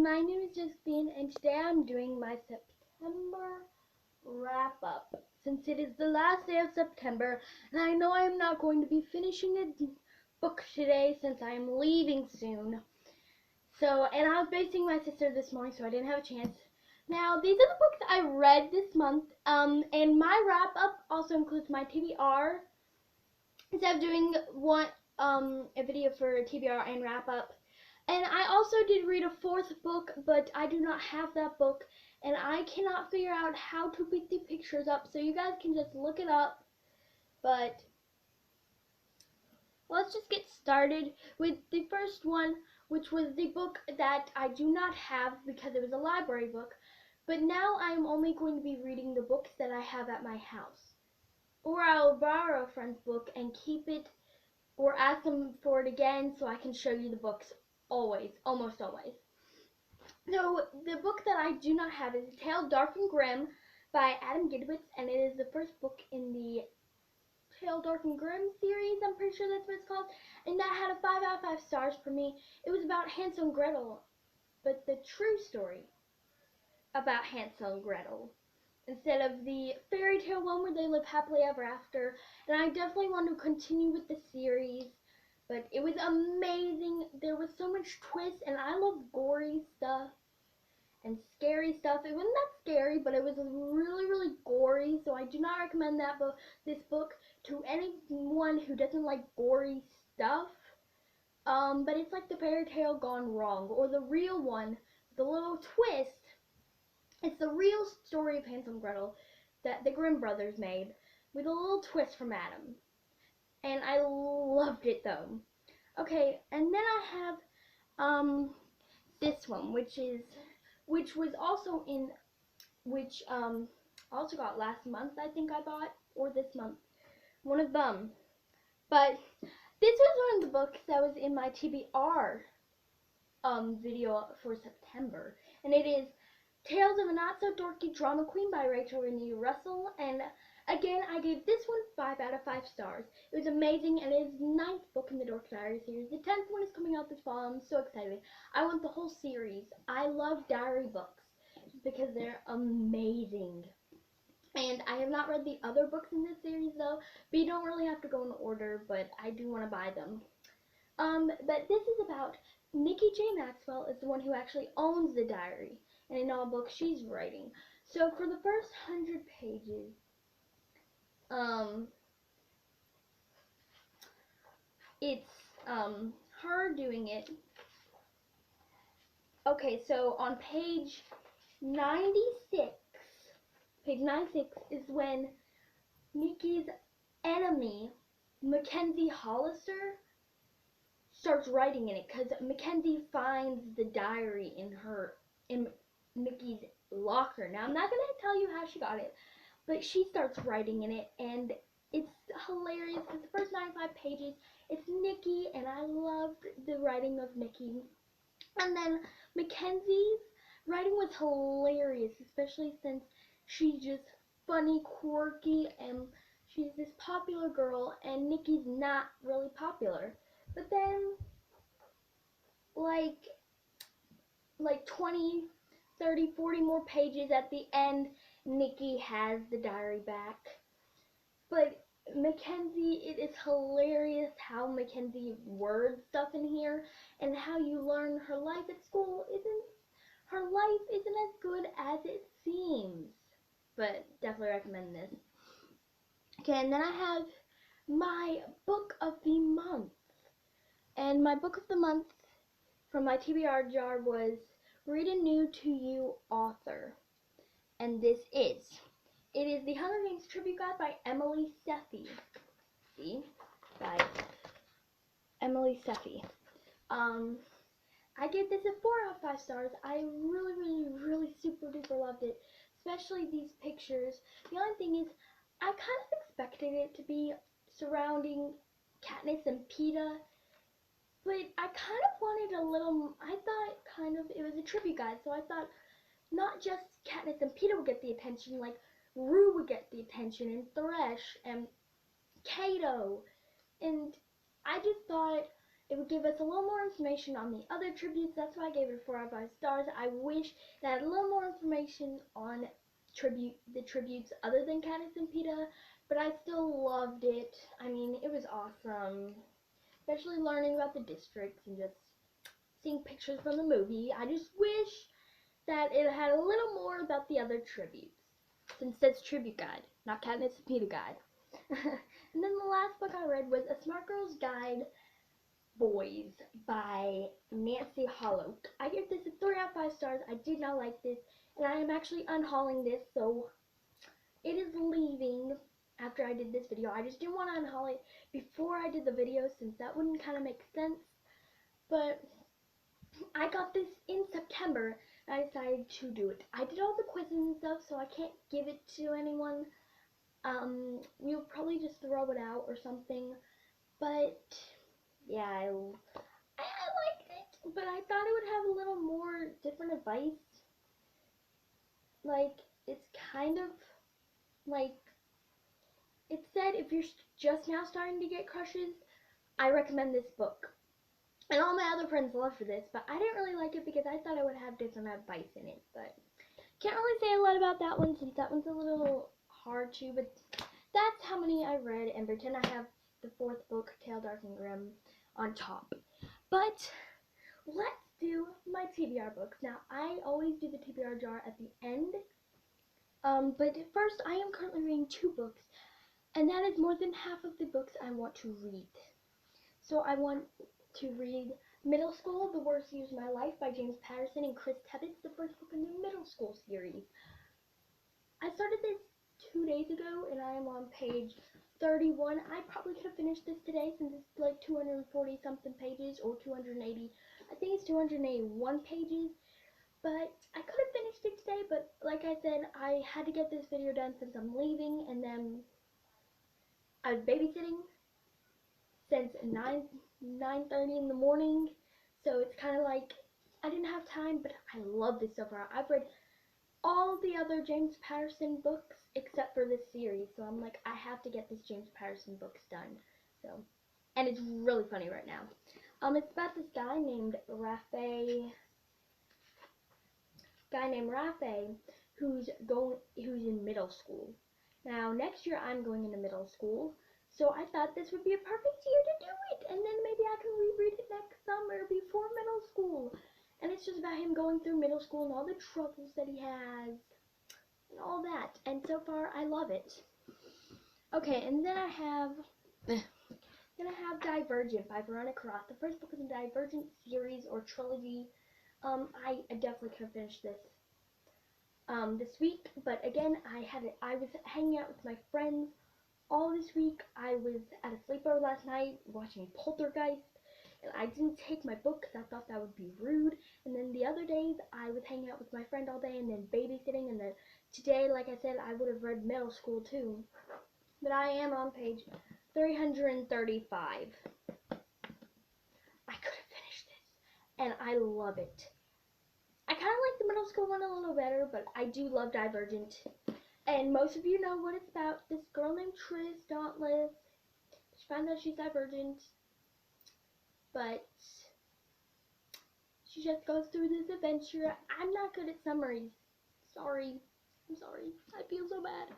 my name is Justine, and today I'm doing my September wrap-up. Since it is the last day of September, and I know I'm not going to be finishing a book today since I'm leaving soon. And I was basing my sister this morning, so I didn't have a chance. Now, these are the books I read this month, and my wrap-up also includes my TBR. Instead of doing a video for TBR and wrap-up. And I also did read a fourth book, but I do not have that book, and I cannot figure out how to put the pictures up, so you guys can just look it up. But let's just get started with the first one, which was the book that I do not have because it was a library book, but now I'm only going to be reading the books that I have at my house. Or I'll borrow a friend's book and keep it, or ask them for it again so I can show you the books always, almost always. So the book that I do not have is A Tale Dark and Grim by Adam Gidwitz, and it is the first book in the Tale Dark and Grim series, I'm pretty sure that's what it's called, and that had a 5 out of 5 stars for me. It was about Hansel and Gretel, but the true story about Hansel and Gretel, instead of the fairy tale one where they live happily ever after. And I definitely want to continue with the series, but it was amazing. There was so much twist, and I love gory stuff and scary stuff. It wasn't that scary, but it was really, really gory, so I do not recommend this book to anyone who doesn't like gory stuff. But it's like the fairy tale gone wrong, or the real one, the little twist. It's the real story of Hansel and Gretel that the Grimm brothers made, with a little twist from Adam. And I loved it though. Okay, and then I have this one, which was also also got last month, I think I bought, or this month. One of them. But this was one of the books that was in my TBR video for September, and it is Tales of a Not So Dorky Drama Queen by Rachel Renee Russell, and again, I gave this one 5 out of 5 stars. It was amazing, and it is the 9th book in the Dork Diary series. The 10th one is coming out this fall. I'm so excited. I want the whole series. I love diary books because they're amazing. And I have not read the other books in this series though, but you don't really have to go in order, but I do want to buy them. But this is about Nikki J. Maxwell is the one who actually owns the diary, and in all books she's writing. So for the first 100 pages, it's her doing it. Okay, so on page 96 is when Nikki's enemy, Mackenzie Hollister, starts writing in it, because Mackenzie finds the diary in Nikki's locker. Now, I'm not going to tell you how she got it, but she starts writing in it, and it's hilarious because the first 95 pages, it's Nikki, and I loved the writing of Nikki. And then Mackenzie's writing was hilarious, especially since she's just funny, quirky, and she's this popular girl, and Nikki's not really popular. But then, like 20, 30, 40 more pages at the end, Nikki has the diary back. But Mackenzie, it is hilarious how Mackenzie words stuff in here, and how you learn her life at school isn't as good as it seems. But definitely recommend this. Okay, and then I have my book of the month. And my book of the month from my TBR jar was Read a New to You author. And it is the Hunger Games Tribute Guide by Emily Seffi. By Emily Seffi. I gave this a 4 out of 5 stars. I really, really, really super duper loved it. Especially these pictures. The only thing is, I kind of expected it to be surrounding Katniss and Peeta. But I kind of wanted a little, I thought kind of, it was a tribute guide, so I thought not just Katniss and Peeta would get the attention, like Rue would get the attention, and Thresh, and Kato, and I just thought it would give us a little more information on the other tributes. That's why I gave it 4 out of 5 stars. I wish that had a little more information on the tributes other than Candace and Peta, but I still loved it. I mean, it was awesome, especially learning about the districts and just seeing pictures from the movie. I just wish that it had a little more about the other tributes, since it's tribute guide, not Candace and Peta guide. And then the last book I read was A Smart Girl's Guide Boys by Nancy Hollow. I give this a 3 out of 5 stars. I did not like this, and I am actually unhauling this, so it is leaving after I did this video. I just didn't want to unhaul it before I did the video, since that wouldn't kind of make sense. But I got this in September, and I decided to do it. I did all the quizzes and stuff, so I can't give it to anyone. We'll probably just throw it out or something. But yeah, I liked it, but I thought it would have a little more different advice. Like, it's kind of like, it said if you're just now starting to get crushes, I recommend this book. And all my other friends loved this, but I didn't really like it because I thought I would have different advice in it. But can't really say a lot about that one, since that one's a little hard to, but that's how many I read, and pretend I have the 4th book, Tale Dark and Grim, on top. But let's do my TBR books. Now, I always do the TBR jar at the end, but first I am currently reading 2 books, and that is more than half of the books I want to read. So I want to read Middle School, The Worst Years of My Life by James Patterson and Chris Tebbets, the first book in the middle school series. I started this 2 days ago, and I am on page 31. I probably could have finished this today, since it's like 240 something pages, or 280. I think it's 281 pages, but I could have finished it today, but like I said, I had to get this video done since I'm leaving, and then I was babysitting since 9:30 in the morning, so it's kind of like I didn't have time, but I love this so far. I've read all the other James Patterson books except for this series, so I'm like, I have to get this James Patterson books done. So, and it's really funny right now. It's about this guy named Rafe, who's in middle school. Now, next year I'm going into middle school, so I thought this would be a perfect year to do it, and then maybe I can reread it next summer before middle school. And it's just about him going through middle school and all the troubles that he has and all that. And so far, I love it. Okay, and then I have Divergent by Veronica Roth, the first book in the Divergent series or trilogy. I definitely could have finished this this week, but again, I was hanging out with my friends all this week. I was at a sleepover last night watching Poltergeist, and I didn't take my book because I thought that would be rude. And then the other days, I was hanging out with my friend all day and then babysitting, and then today, like I said, I would have read middle school too. But I am on page 335. I could have finished this, and I love it. I kind of like the middle school one a little better, but I do love Divergent. And most of you know what it's about. This girl named Tris Dauntless. She found out she's divergent, but she just goes through this adventure. I'm not good at summaries. Sorry. I'm sorry. I feel so bad.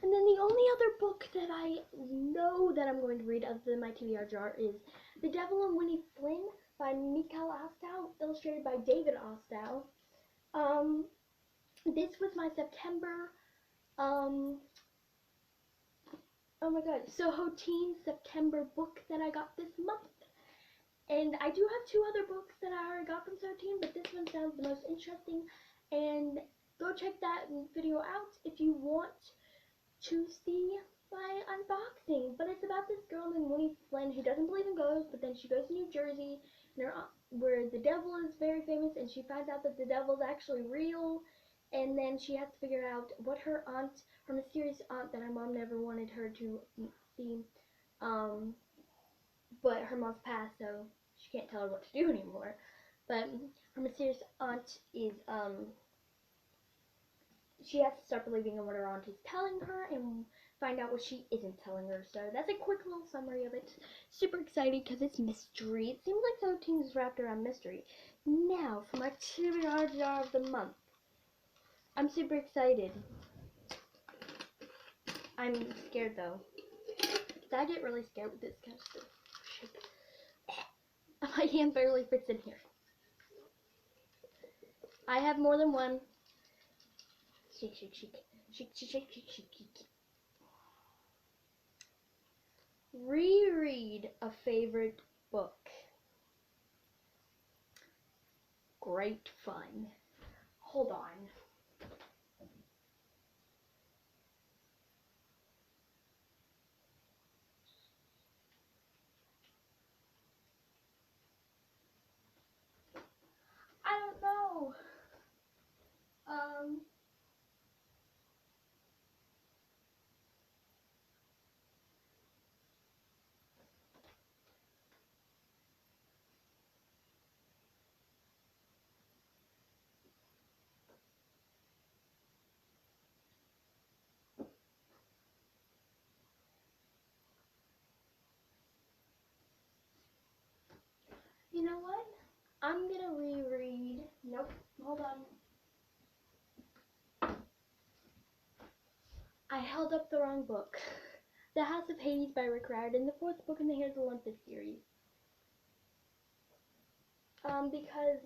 And then the only other book that I know that I'm going to read other than my TBR jar is The Devil and Winnie Flynn by Mikael Ostow, illustrated by David Ostow. This was my September, oh my god, Soho Teen September book that I got this month. And I do have 2 other books that I already got from Soho Teen, but this one sounds the most interesting. And go check that video out if you want to see my unboxing. But it's about this girl named Winnie Flynn who doesn't believe in ghosts, but then she goes to New Jersey, where the devil is very famous, and she finds out that the devil is actually real. And then she has to figure out what her mysterious aunt that her mom never wanted her to see, but her mom's passed, so she can't tell her what to do anymore. But her mysterious aunt is, she has to start believing in what her aunt is telling her, and find out what she isn't telling her. So that's a quick little summary of it. Super excited because it's mystery. It seems like 17 is wrapped around mystery. Now for my TBR jar of the month. I'm super excited. I'm scared though. I get really scared with this kind of stuff. My hand barely fits in here. I have more than one. Shake, shake, shake. Shake, shake, shake, shake, shake, shake. Reread a favorite book. Great fun. Hold on. I don't know. You know what? I'm gonna reread. Nope. Hold on. I held up the wrong book. The House of Hades by Rick Riordan, the fourth book in the Here's Olympus series. Because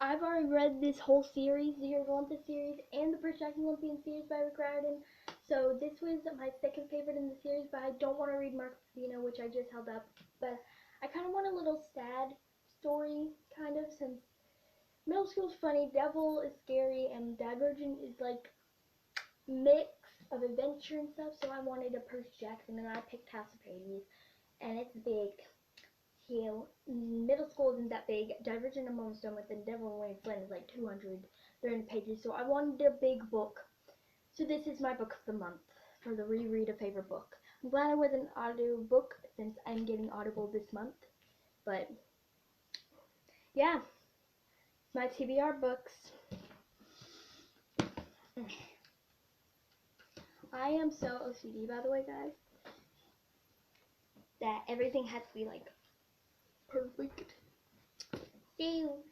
I've already read this whole series, the Here's Olympus series, and the Projecting Olympian series by Rick Riordan. So this was my second favorite in the series, but I don't want to read Mark Vino, which I just held up. But I kind of want a little sad story, kind of, since middle school's funny, Devil is scary, and Divergent is like mix of adventure and stuff. So I wanted a Percy Jackson, and I picked House of Hades, and it's big. Middle school isn't that big. Divergent I'm almost done with, and Devil and Wayne Flynn is like 200, 300 pages. So I wanted a big book. So this is my book of the month for the reread a favorite book. I'm glad I was an audio book since I'm getting Audible this month. But yeah, my TBR books. I am so OCD, by the way, guys, that everything has to be like perfect. So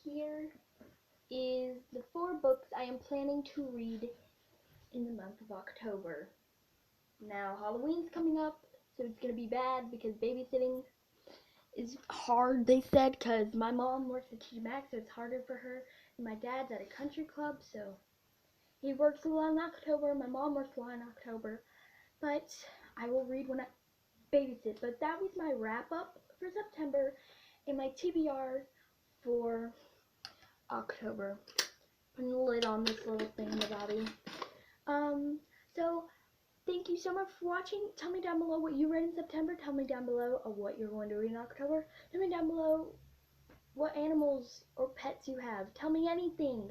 here is the 4 books I am planning to read in the month of October. Now Halloween's coming up, so it's gonna be bad because babysitting is hard, they said, because my mom works at TJ Maxx, so it's harder for her, and my dad's at a country club, so he works a lot in October. My mom works a lot in October, but I will read when I babysit. But that was my wrap up for September and my TBR for October. Putting the lid on this little thing, the Bobby. So thank you so much for watching. Tell me down below what you read in September. Tell me down below what you're going to read in October. Tell me down below what animals or pets you have. Tell me anything.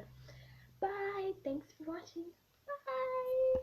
Bye. Thanks for watching. Bye.